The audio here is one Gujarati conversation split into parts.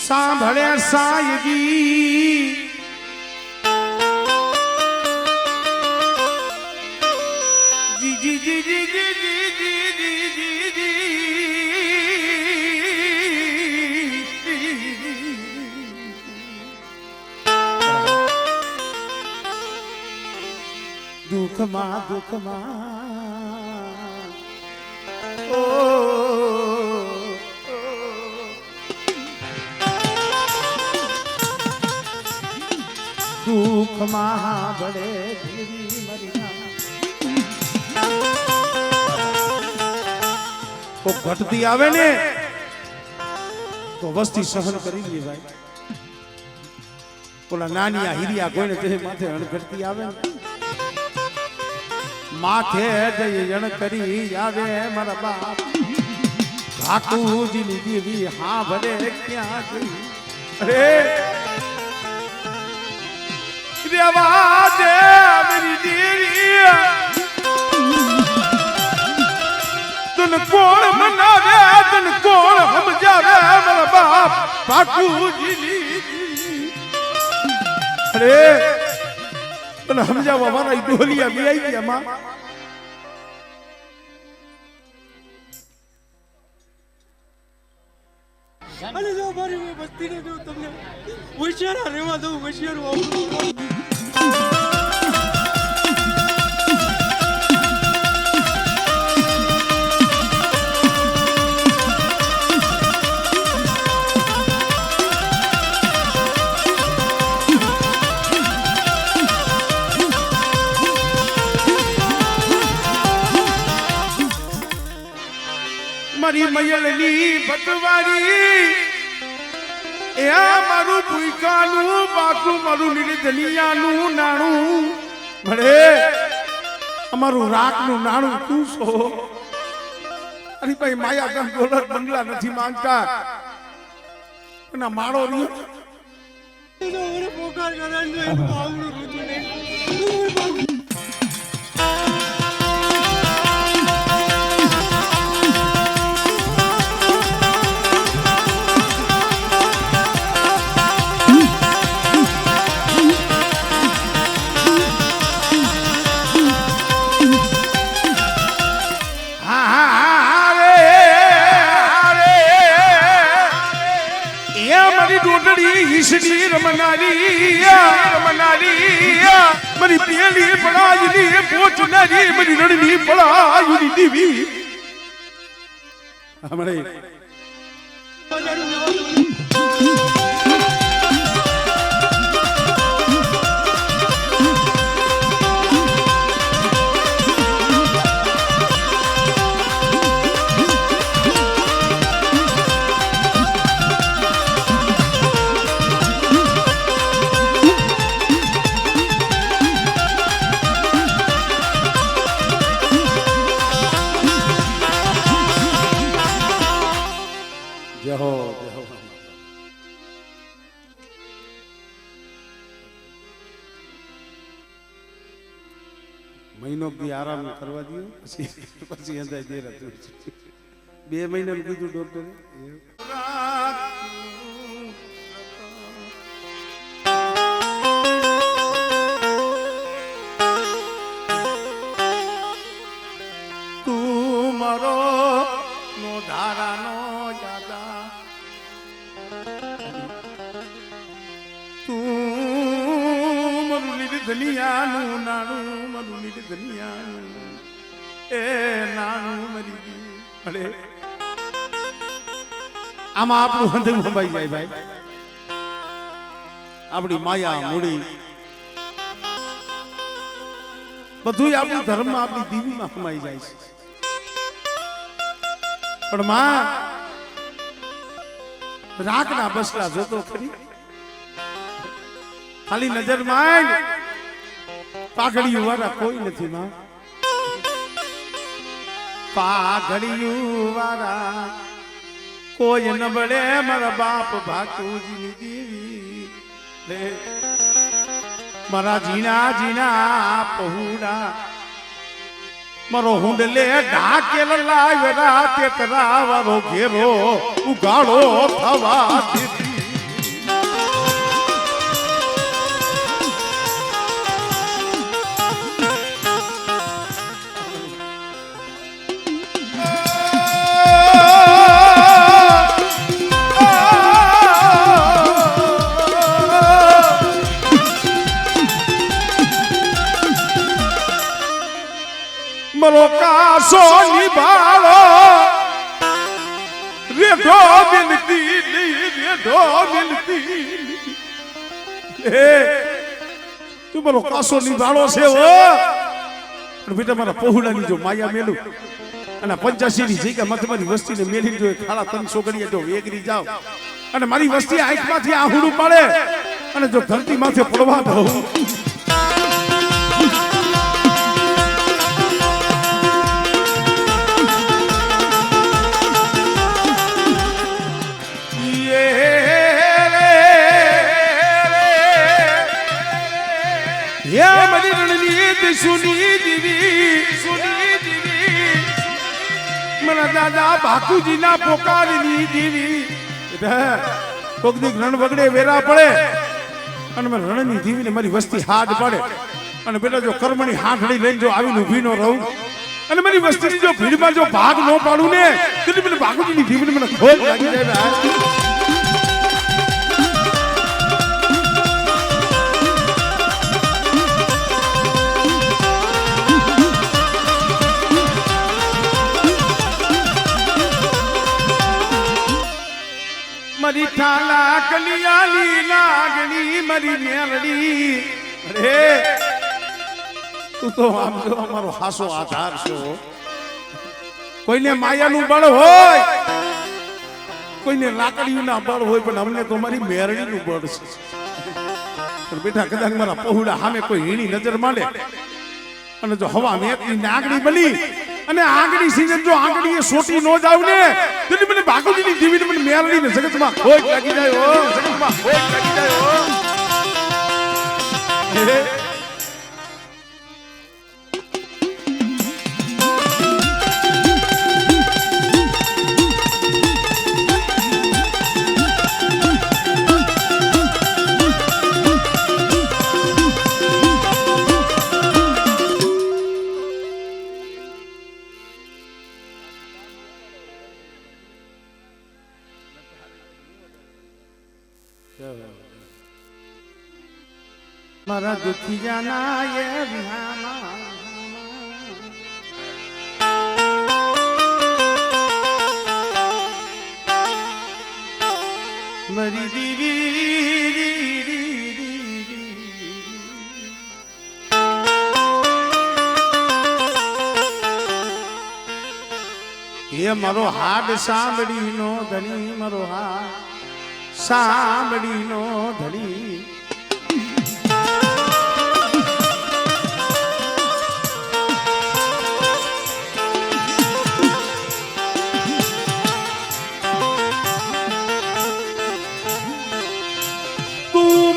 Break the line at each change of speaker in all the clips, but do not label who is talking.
સાંભળે સાયજી જી જી જી જી જી જી જી જી દુઃખમાં દુઃખમાં ઓ દુઃખમાં ભળે તો ઘટતી આવે ને તો વસ્તી સહન કરી લે ભાઈ. ઓલા નાની હીરિયા કોઈને તે માથે અણઘટતી આવે ને માથે જઈ જણ કરી આવે મારા બાપ ઠાકુરજીની દેવી હા ભલે ક્યાં ગઈ અરે રેવા દે મેરી દેવી તન કોણ મનાવે તન કોણ સમજાવે મારા બાપ ઠાકુરજીની અરે તને સમજાવવા મારા ડોલિયા બી આવી ગયા માં.
અને જો મારી વસ્તીને જો તમને હોશિયાર રહેવા દઉં હોશિયાર
મારી મયલની બટવારી એ મારું ભૂકાનું બાકું મારું નિર્દલિયાનું નાણું મળે અમારું રાખનું નાણું તું છો. અરે ભાઈ માયા ગામ ડોલર બંગલા નથી માંગતા એના માળો રહ્યો
પોકાર કરાવી આવડું ઋતુ નહીં.
હિસડી રમનારી મારી પેલી પડાયની પોચનારી મારી રણની પડાયની દેવી હમણે મહિનો બી આરામ કરવા દો પછી અંદર દે હતું 2 મહિનાનું કીધું ડોક્ટરે. તું મારો નો ધારાનો યાદા તું મારું નિર્દલિયાનું નાણું દુનિયાનું એ નાનું મરી ગયું. અરે આમાં આપણું હંધું સંભાઈ જાય ભાઈ. આપણી માયા મૂડી બધું આપણું ધર્મ આપણી દીવીમાં સમાઈ જાય છે. પણ માં રાખના બસલા જોતો ખરી ખાલી નજર માં પાઘડિયું વાળા કોઈ નથી માં. પાઘડિયું વાળા કોઈ ન બળે મારા બાપ ભાકુજીની દેવી મારા જીના જીના પહુડા મારો હુંડલે ઢાકેલ લાવ્યા તે તરાવારો ઘેરો ઉગાડો થવા દીધી કાસો નિભાળો રેઠો મિલતી નહીં રેઠો મિલતી હે તું મારો કાસો નિભાળો છે ઓ પણ બેટા મારા પહોળાની જો માયા મેલું અને 85 ની જગ્યા મત મારી વસ્તીને મેલી જો ખાડા 300 ગણીએ જો વેગરી જાવ અને મારી વસ્તી આંખમાંથી આહુડું પાડે અને જો ધરતી માથે પડવા દઉં સુની દીવી મને દાદા બાપુજી ના પોકારની દીવી કોક દીક રણ વગડે વેરા પડે અને મને રણની દીવીને મારી વસ્તી હાડ પડે અને બેટા જો કર્મની હાથડી લઈને જો આવીને ઊભી ન રહું અને મારી વસ્તીની જો ભીડમાં જો ભાગ ન પાડું ને તો મને બાપુજીની દીવીને મને ખોટ લાગી જાય મરી ઠાલા કલિયાલી લાગણી મરી મેરડી અરે તું તો આમ જો અમારો હાસો આધાર છો કોઈને માયાનું બળ હોય કોઈને લાકડીઓના બળ હોય પણ અમને તો મારી મેરડીનું બળ છે પણ બેટા કદાચ મારા પહોળા સામે કોઈ હીણી નજર માંડે અને જો હવા મેકની નાગડી બની અને આંગળી સીઝન જો આંગળીએ સોટી નો જાવ ને તો મને બાકુજીની દીવીને મને મેરડી ને જગતમાં ખોટ લાગી જાય ઓ જગતમાં ખોટ લાગી જાય ઓ મારા દુખિયાના એ વિહામા મરી દીવી એ મારો હાડ સાંભળીનો ધણી મારો હાડ સાંભળીનો ધણી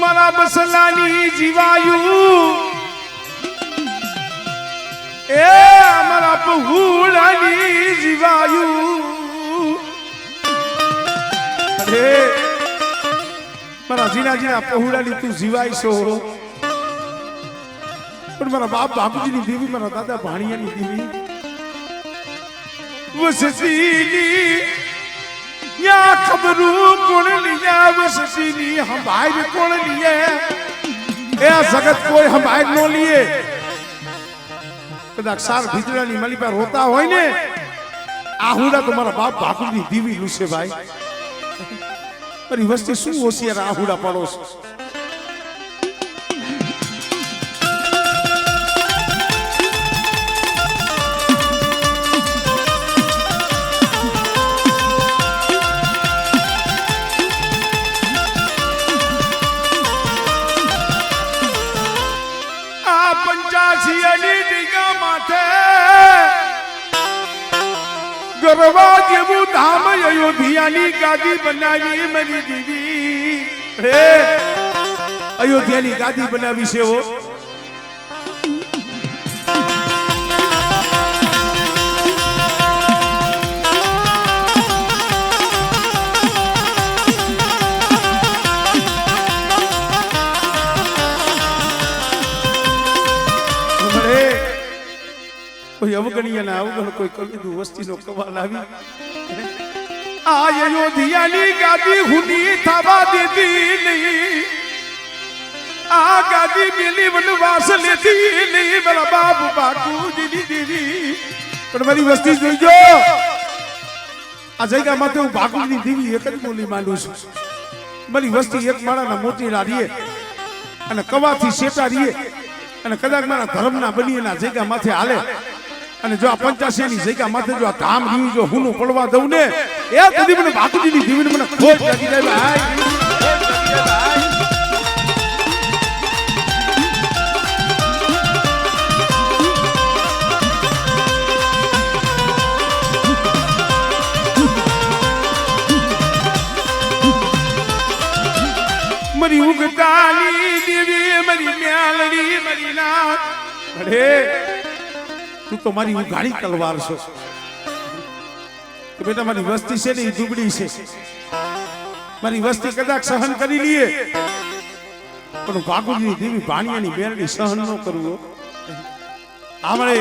મારા બસલાની જીવાયું એ મારા પહુડાની જીવાયું અરે મારા જીના જીના પહુડાની તું જીવાય છો પણ મારા બાપ બાપુજીની દેવી મારા દાદા ભાણિયાની દેવી વસતીની યા ખબરું કોણ લીયા વસતીની હંભાઈ કોણ લીએ એ આ જગત કોઈ હંભાઈ નો લીએ કદાચ સાર ભીતરાની માલી પર રોતા હોય ને આહુડા તો મારા બાપ બાપુની દીવી લુસે ભાઈ મારી વસ્તી શું હોશિયાર આહુડા પડો છો ગરવા જેવું ધામ અયોધ્યાની ગાદી બનાવી મારી દીવી હે અયોધ્યાની ગાદી બનાવી છે ઓ કોઈ અવગણીએ ના અવગણ કોઈ કલીધું વસ્તીનો કવાલ આવી આ અયોધ્યાની ગાદી હુની થવા દીધી નહીં આ ગાદી મિલી વનવાસ લેતી નહીં મારા બાપ બાપુજીની દીવી પણ મારી વસ્તી જોઈજો આ જગ્યા માથે હું ભાગુની દેવી એક જ બોલી માંડું છું મારી વસ્તી એક માળાના મોતીડા રીએ અને કવાથી શેટા રીએ અને કદાચ મારા ધર્મના બનીના જગ્યા માથે હાલે અને જો આ 85 ની જગ્યા માથે જો આ ધામ રીયું જો હુંનું પડવા દઉં ને એ કદી મને ભાગુજીની દેવીને મને ખોટ લાગી જાય ભાઈ मरी उगताली देवी मरी म्यालड़ी मरी नाथ अरे तू तो मारी उगाड़ी तलवार छो तो बेटा मारी वस्ती से नहीं दुबड़ी से मारी वस्ती कदाच सहन करी लिए पर बागुजी देवी भाणियानी बेरडी सहन न करवो हमरे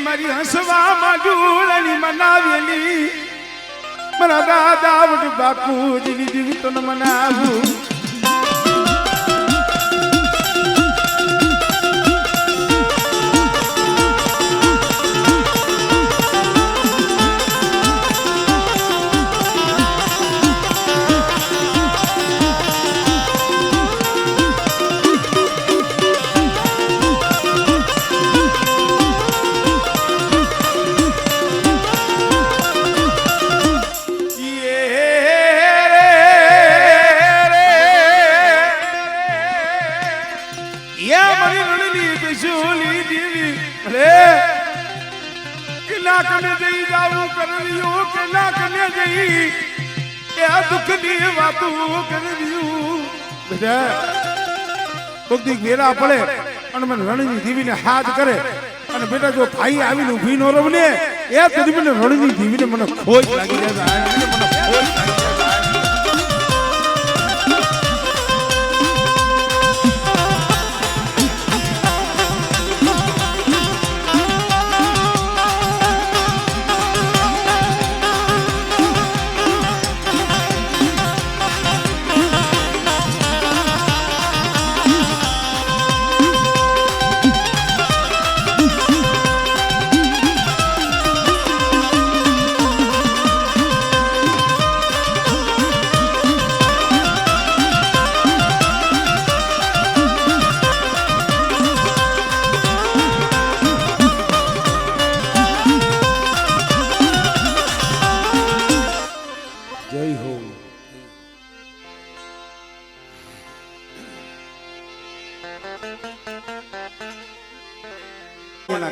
મારી હસવામાં ડૂળની મનાવેલી મારા દાદા વડ બાપુજીની જીવિતોને મનાવું कने जई जाऊ करवियो के ना कने जई ए दुख दी वातू करवियो बेटा कोक मेरा पड़े અને મને રણની દેવીને હાથ કરે અને બેટા જો ભાઈ આવીને ઊભી નો રવને એ કદી મને રણની દેવીને મને ખોજ લાગી જાય મને ખોજ લાગી જાય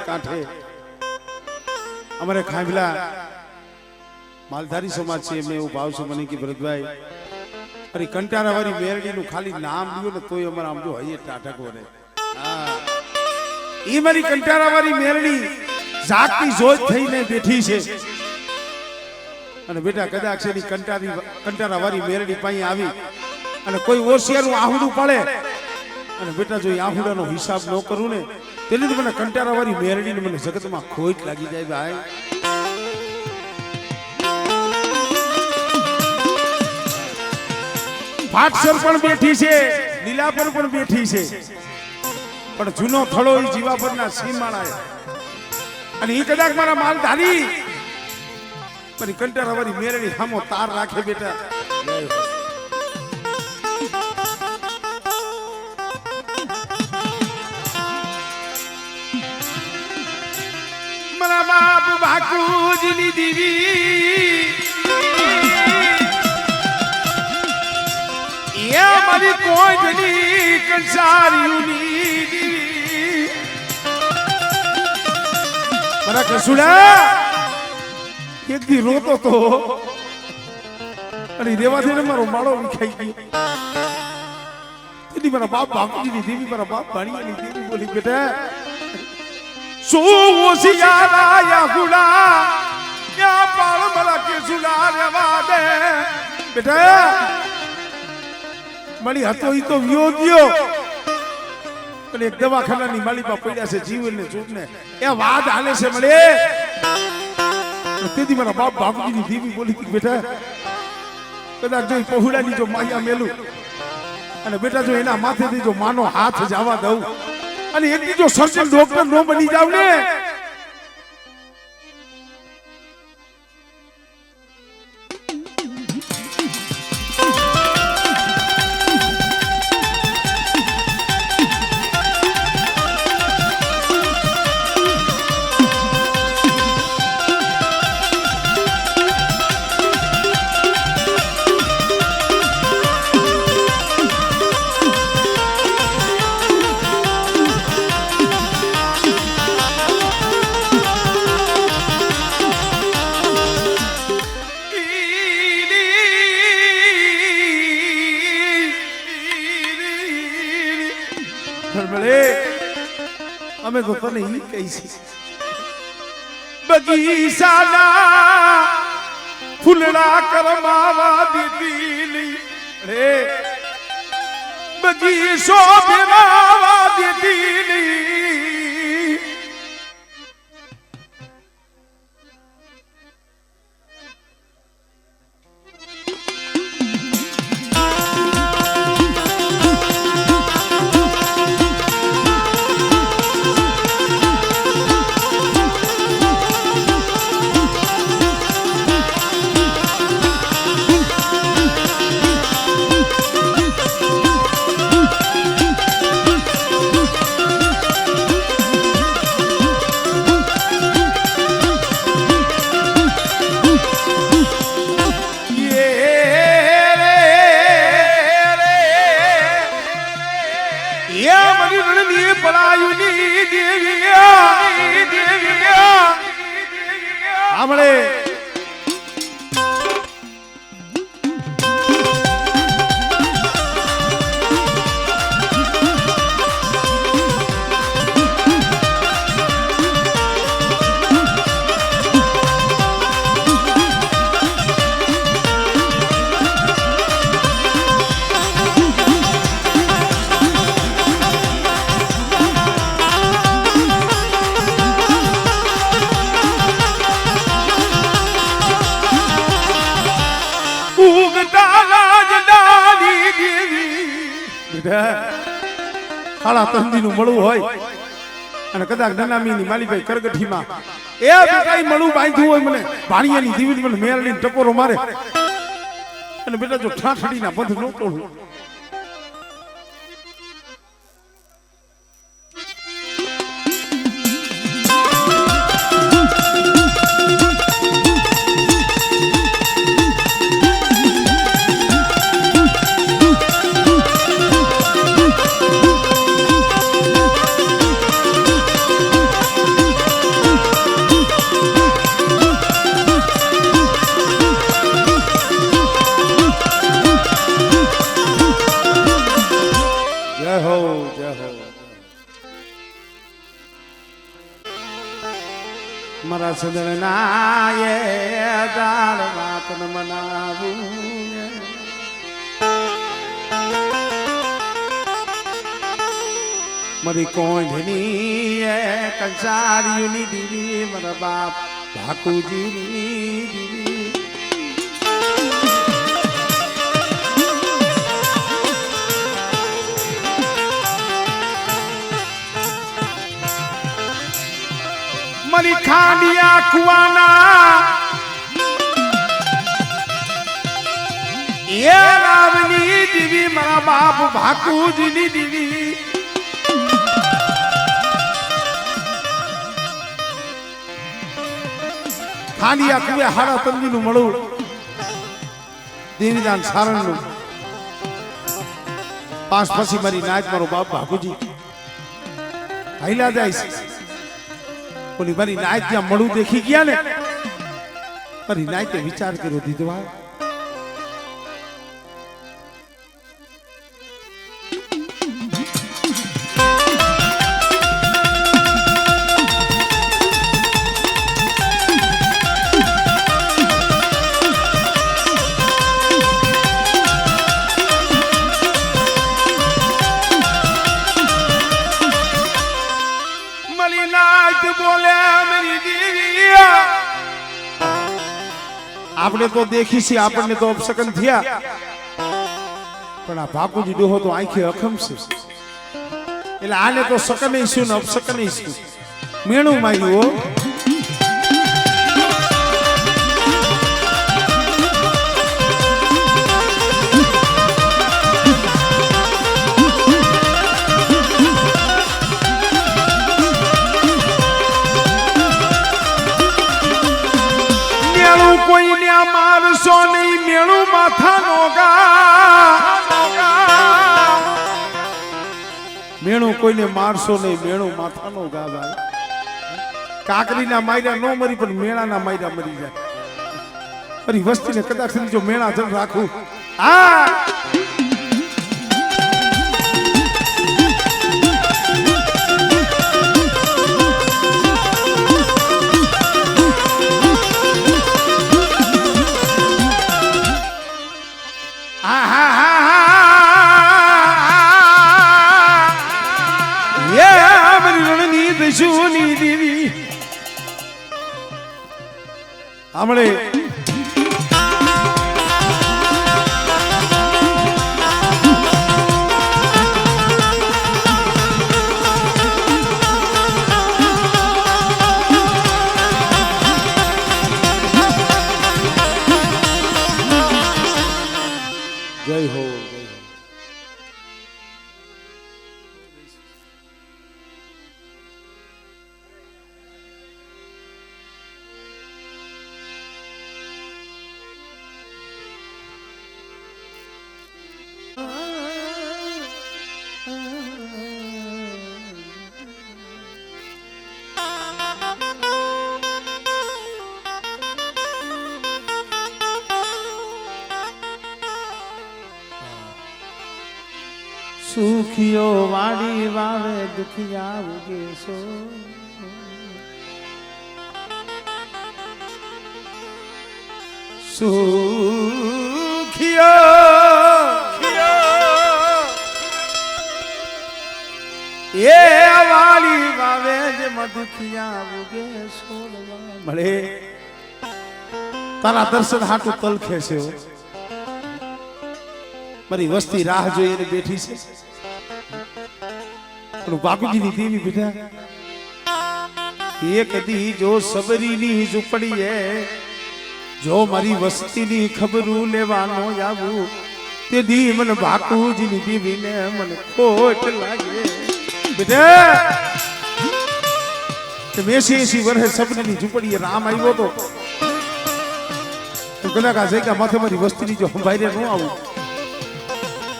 कांठे अमरे खांभला मालधारी समाज से एमने एवं भाव से मने की भरतभाई अरे कंटारा वाली मेरडी नु खाली नाम लियो ने तोय अमर आम जो हये टाटक वने हां ई मारी कंटारा वाली मेरडी जागती जोत थईने बैठी छे अने बेटा कदाच एनी कंटारा वाली मेरडी पाई आवी अने कोई ओसियारू आहुडू पड़े અને બેટા જો આહુડાનો હિસાબ ન કરું ને તેને મને કંટારાવાળી મેરડીને મને જગતમાં ખોટ લાગી જાય ભાઈ. ભાટસર પણ બેઠી છે, લીલાપર પણ બેઠી છે, પણ જૂનો થળો એ જીવાપરના સીમાળા અને એ કદાચ મારા માલ ધારી પણ કંટારાવાળી મેરડી સામો તાર રાખે બેટા. મારા બાપ બાકુજીની દીવી એ મારી કોઈ જની કંસારીની દીવી મારા કસુડા એક દી રોતો તો અને રેવા દે મારો માળો વિખાઈ ગયો. તેથી મારા બાપ બાપુજીની દેવી મારા બાપ ભાણિયાની દેવી બોલી બેટા સોસિયારા ગુડા યા પાળ મલા કે સુલા રેવા દે બેટા. મળી હતો ઈ તો વિયો ગયો અને એક દવાખાનાની માલિકા પડ્યા છે જીવનને જોડને એ વાત હાલે છે મળે. તેથી મારા બાપ બાપુજીની દેવી બોલી હતી બેટા કદાચ જો પહોળાની જો માયા મેલું અને બેટા જો એના માથેથી જો માનો હાથ જવા દઉં અને એક જો સર્જન ડોક્ટર નો બની જાવ ને અમે તો તને ઈ કહી છે બગીચાના ફૂલડા કરમાવા દીધી રે બગીચો ભેરાવા દીધી સાંભળે ખાડા તંદીનું મળવું હોય અને કદાચ નનામીની માલીભાઈ કરગઠીમાં એ બેટા મળવું બાંધ્યું હોય મને ભાણિયાની દીવી મને મેળવીને ટકોરો મારે અને બેટા જો ઠાઠડીના બંધ ન તોડું મારા સદના એ દાળ માતન મનાવું મારી કોંઢની એ કંસારીઓની દીવી મારા બાપ ભાકુજીની દીવી મારી ખાંડિયા કુવાના એ રાવની દીવી મારા બાપ ભાકુજીની દીવી ખાંડિયા કુવે હાડા તંગીનું મળું દેવીદાન સારણનું પાંચ પછી મારી નાચ મારો બાપ ભાકુજી હાઈલા જાય છે ઓલી મારી નાચ ત્યાં મળું દેખી ગયા ને મારી નાચે વિચાર કર્યો દીધવા આપણે તો દેખી છે આપણને તો અપસકન થયા પણ આ ભાકુજી ડોહો તો આંખે અખમશે એટલે આને તો સકન શું ને અપસકન શું મેણું માર્યું હો કોઈને મારશો નહીં મેળું માથા નોગા મેણું કોઈને મારશો નહીં મેણું માથા નો ગા ભાઈ કાકરીના માર્યા નો મરી પણ મેણાના માર્યા મરી જાય અરે વસ્તીને કદાચ જો મેણા જન રાખું આ જૂની દેવી હમણે જય હો સુખિયો વાડી વાવે દુખિયા ઉગે સો સુખિયો એ વાડી વાવે જે મધુખિયા ઉગે સો મળે તારા દર્શન હાટું તલ ખેસે મારી વસ્તી રાહ જોઈને બેઠી છે પણ બાપુજીની દેવી બેઠા એક દી જો સબરીની ઝૂંપડી હે જો મારી વસ્તીની ખબરું લેવાનો આવું તે દી મને બાપુજીની દેવીને મને ખોટ લાગે બેટા તે 80 વર્ષે સબરીની ઝૂંપડીએ રામ આવ્યો તો કદાચ આ જગ્યા માથે મારી વસ્તીની જો સંભાળે ન આવું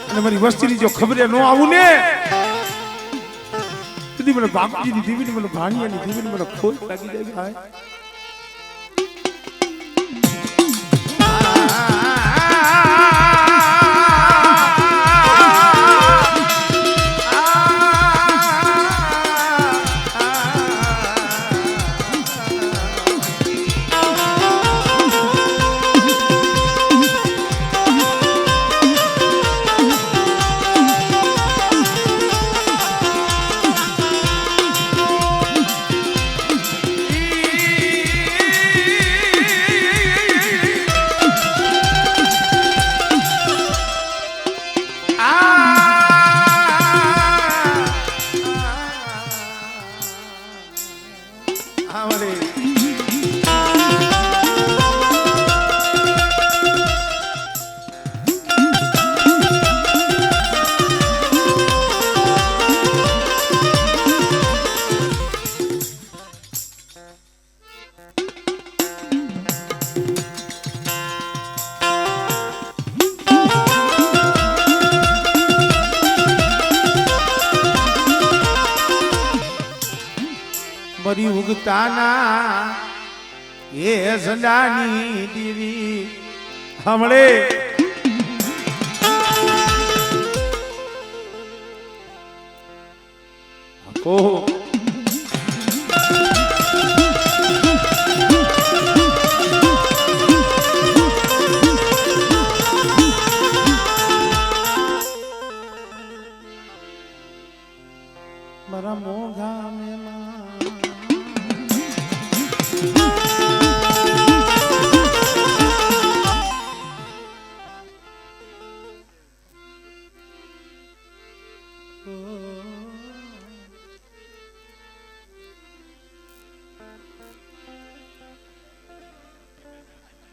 અને મારી વસ્તીની જો ખબરે ન આવું ને મને બાપજીની દેવીની મને ભાણિયાની દેવીની મને ખોટ લાગી જાય ભાઈ મરી ઉગતાના એ ઝંડાની દીવી હમણે ઓહો મારા મોઘા મેમાં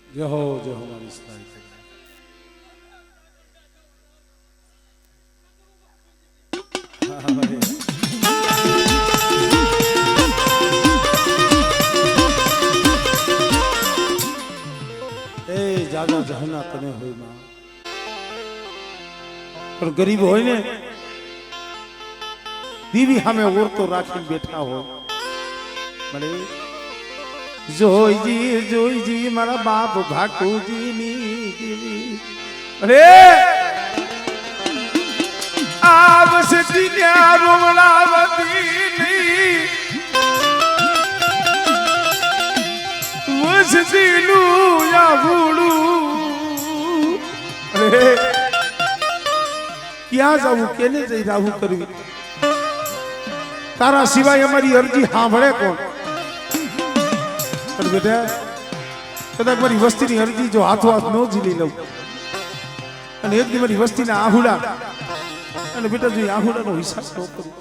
જહો જહો મારી સ્નાઈ જાગા જહના તને હોય માં પણ ગરીબ હોય ને દીવી સામે ઓરતો રાખીને બેઠા હોય મળે જોઈજી મારા બાપ ભાકુજી ની દીવી અરે આવસતી ત્યાં રોમલાવતી નહીં વસતીલું યાહુડું અરે ક્યાં જવું કેને જઈ રાહું કરવી તારા સિવાય અમારી અરજી સાંભળે કોણ પણ બેટા કદાચ મારી વસ્તીની અરજી જો હાથો હાથ ન ઝીલી લઉં અને એક દી મારી વસ્તીના આહુડા અને બેટા જો આહુડાનો હિસાબ ન કરું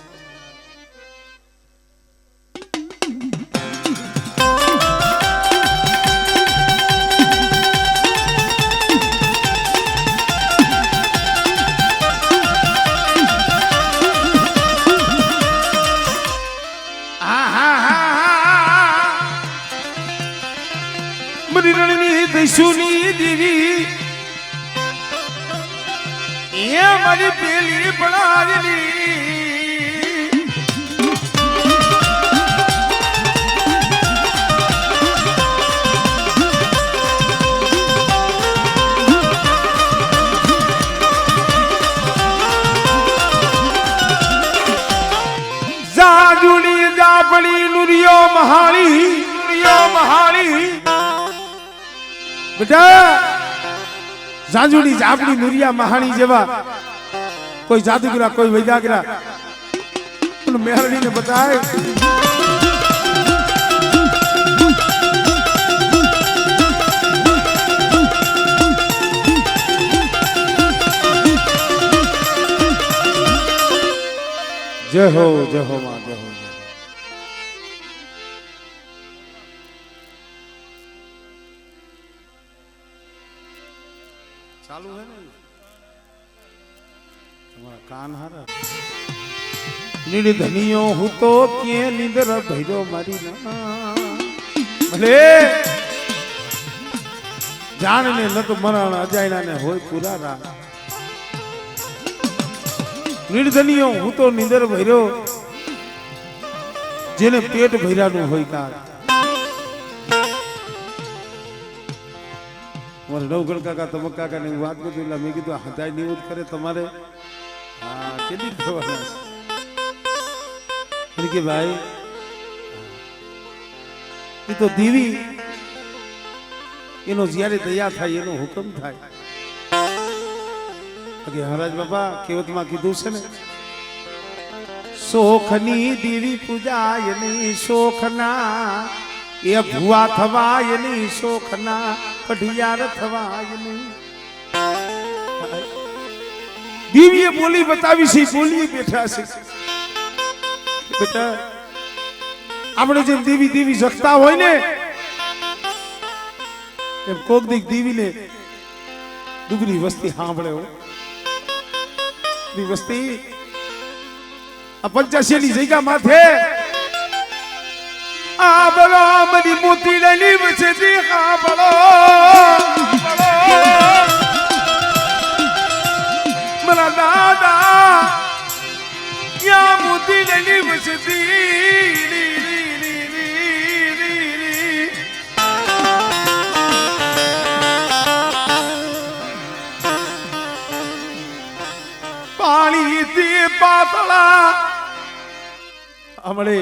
સુની દીવી એ મારી પેલી બનાવેલી જાજુડી જાપડી નુરિયો મહાળી બેટા જાંજુડી જાપડી નુરિયા મહાણી જેવા કોઈ જાદુગરા કોઈ વૈદાગરા મેળવીને બતાય જય હો માં જય હો ચાલુ है ना तुम्हारा कान हारा निर्धनियो हूँ तो के निंदर भैरो मारी ना भले जान ने न तो मरण अजायना ने होय पूरा रा निर्धनियो हूँ तो निंदर भैरो जेने पेट भैरा नु होय का મારે નવગણ કાકા તમક કાકા ને વાત કરું એટલે મેં કીધું હદાય નિવૃત્ત કરે તમારે હા કેટલી કરવાના છે કે ભાઈ એ તો દીવી એનો જ્યારે તૈયાર થાય એનો હુકમ થાય કે હરાજ બાપા કેવતમાં કીધું છે ને શોખની દીવી પૂજાય નહીં શોખના એ ભુવા થવાય નહીં શોખના કઢિયાર થવાય નહીં દીવીએ બોલી બતાવી છે બોલી બેઠા છે બેટા આપણે જેમ દેવી દેવી જગતા હોય ને એમ કોક દીક દીવીને દુગરી વસ્તી સાંભળે હો વસ્તી આ 85 ની જગ્યા માથે આ બલો મરી મોતી લેલી વસે દેખા બલો મરા દાદા યા મોતી લેલી વસે દી મળે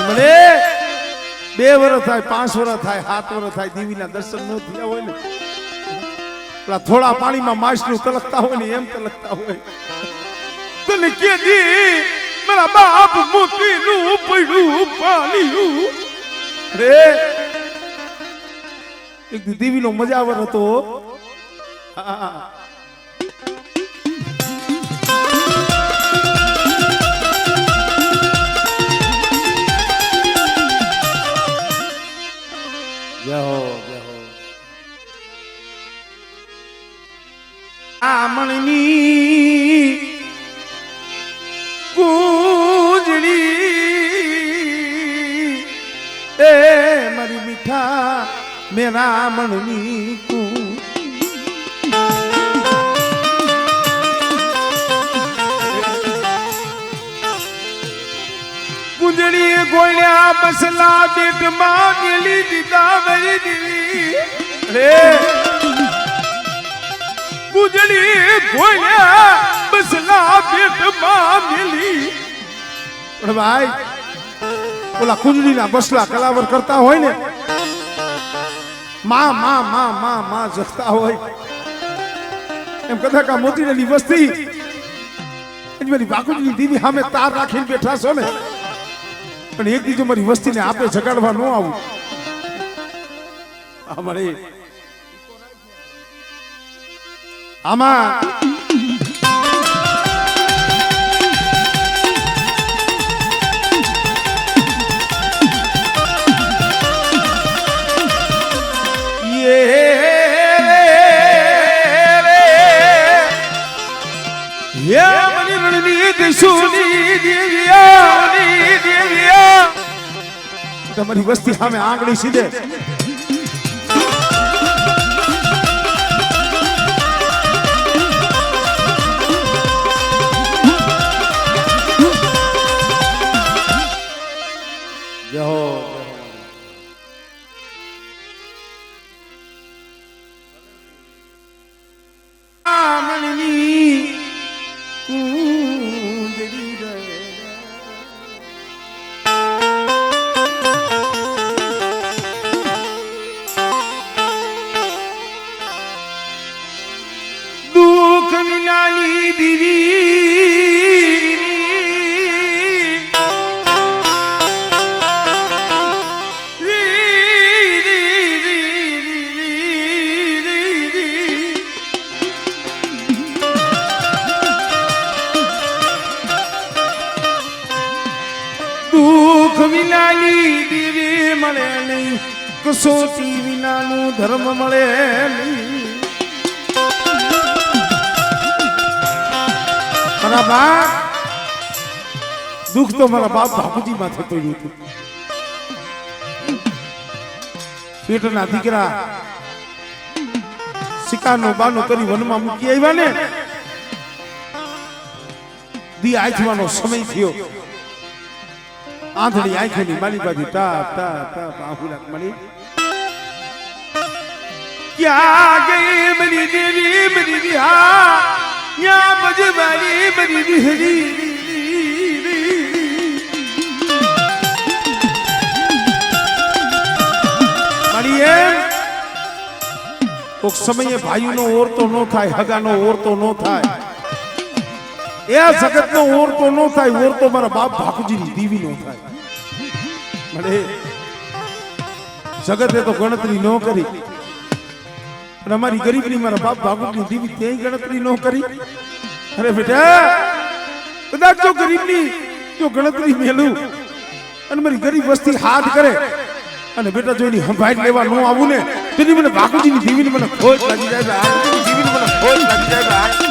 મળે 2 વર્ષ થાય 5 વર્ષ થાય 7 વર્ષ થાય દેવીના દર્શન ન થયા હોય ને પેલા થોડા પાણીમાં માછલું તલકતા હોય ને એમ તલકતા હોય તને કે દી મારા બાપ મોતીનું પડ્યું પાણી રે એક દેવીનો મજાવર હતો હા જય હો આમણની કુંજડી એ મારી મીઠા મેરા મણની કુંજડી ગોળ્યા બસલા બેટમાં ગેલી દીધા મારી દીવી રે કુંજડી ગોળ્યા બસલા બેટમાં ગેલી પણ ભાઈ ઓલા કુંજડીના બસલા કલાવર કરતા હોય ને માં માં માં માં માં જખતા હોય એમ કદાચ આ મોતીની વસ્તી મારી બાકુજીની દીદી સામે તાર રાખીને બેઠા છો ને પણ એક દીજો મારી વસ્તીને આપે જગાડવા ન આવું અમારે આમાં તમારી વસ્તી સામે આંગળી સીધે જય હો દુઃખ વિનાની દીવી મળે નહીં કસોટી વિનાનું ધર્મ મળે નહીં મારા બાપ દુઃખ તો મારા બાપ બાપુજી માથે પડ્યું હતું પેટના દીકરા શિકારનો બાનો કરી વનમાં મૂકી આવ્યા ને દી આંખવાનો સમય થયો આંધળી આંખોની મારી બાજુ ટાપ ટાપ ટાપ આંખું મળી ક્યાં ગઈ મરી દેવી મરી વિહા યા બજવારી મરી વિહરી મળીએ કોક સમયે ભાઈનો ઓરતો ન થાય હગાનો ઓરતો ન થાય એ જગતનો ઓરતો ન થાય ઓરતો મારા બાપ ભાકુજીની દીવી ન થાય મને જગતે તો ગણતરી ન કરી અને અમારી ગરીબની મારા બાપ ભાકુજીની દીવી ત્યાં ગણતરી ન કરી અરે બેટા કદાચ જો ગરીબની જો ગણતરી મેલું અને મારી ગરીબ વસ્તી હાથ કરે અને બેટા જો એની સંભાળ લેવા ન આવું ને તેની મને ભાકુજીની દીવીને મને ખોજ લાગી જાય દીવીને મને ખોજ લાગી જાય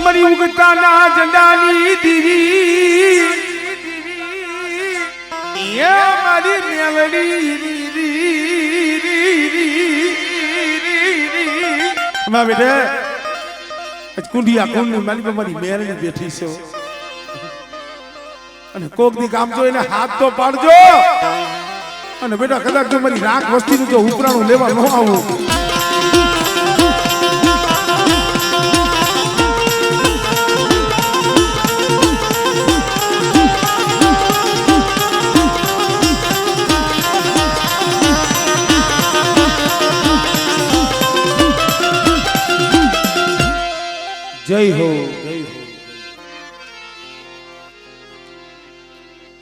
મારી ઉગતાના ઝંડાની દીવી એ મારી મેલડી માં બેટા કુંડિયા કુંડ મારી મારી મેલડી બેઠી છે અને કોક ની કામ જોઈને હાથ તો પાડજો અને બેટા કદાચ જો મારી રાખ વસ્તીનું જો ઉપરાણું લેવા ન આવું જય હો